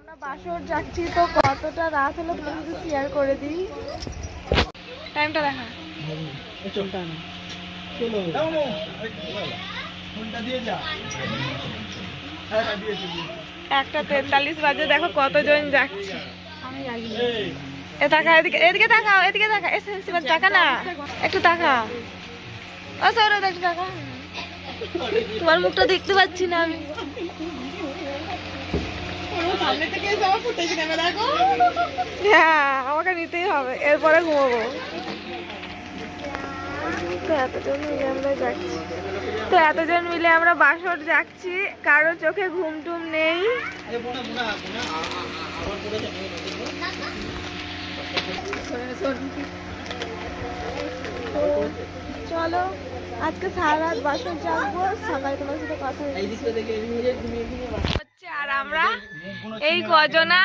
আমরা বাসর যাচ্ছি তো কতটা রাত হলো তোমাকে একটু শেয়ার করে দিই। টাইমটা দেখা একটা 43 বাজে। দেখো কতজন যাচ্ছে। এ তাকা, এদিকে এদিকে তাকাও, এদিকে তাকা, এসেন্সিবল তাকা না, একটু তাকা। আচ্ছা ওরা একটু তাকা, তোমার মুখটা দেখতে পাচ্ছি না আমি। হ্যাঁ আমাকে নিতেই হবে, এরপরে ঘুমাবো। তো এতজন মিলে আমরা যাচ্ছি, তো এতজন মিলে আমরা বাসর যাচ্ছি, কারো চোখে ঘুম টুম নেই। চলো আজকে সারা রাত বাসর যাবো, সকালে তোমার সাথে কথা হচ্ছে। আর আমরা এই কজনা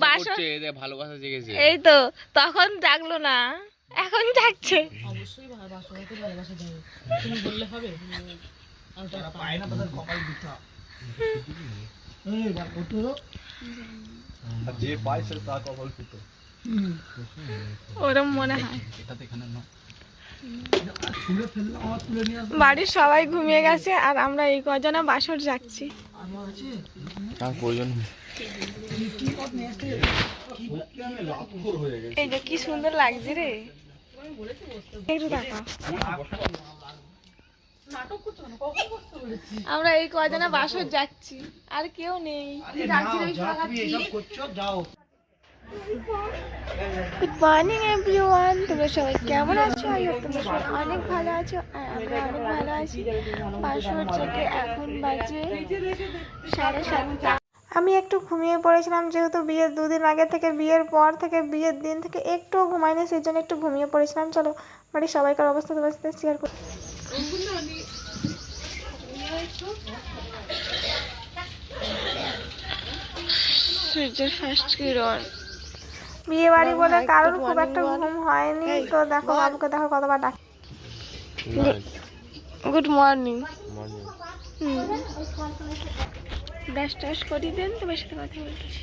বাসর, এই তো তখন জাগলো না, এখন জাগছে। ওরম মনে হয়। বাড়ির সবাই ঘুমিয়ে গেছে আর আমরা এই কজনা বাসর যাচ্ছি। এই যে কি সুন্দর লাগছে রে, একটু দেখো। আমরা এই কজনা বাসর যাচ্ছি, আর কেউ নেই। গুড মর্নিং এভরিওয়ান, তোমরা সবাই কেমন আছো? তোমরা সবাই অনেক ভালো আছো আর আমরা অনেক ভালো আছি। বাসর থেকে এখন বাজে 7:30। আমি একটু ঘুমিয়ে পড়েছিলাম, যেহেতু বিয়ের 2 দিন আগে থেকে, বিয়ের পর থেকে, বিয়ের দিন থেকে একটুও ঘুমাইনি, সেই জন্য একটু ঘুমিয়ে পড়েছিলাম। চলো বাড়ির সবাইকার অবস্থা তোমার সাথে শেয়ার করি। সূর্যের ফার্স্ট কিরণ। বিয়ে বাড়ি বলে কারোর খুব একটা ঘুম হয়নি, তো দেখো বাবুকে দেখো কতবার ডাক। Good morning. ব্রাশ টাশ করি দেন, তোমার সাথে কথা বলতেছি।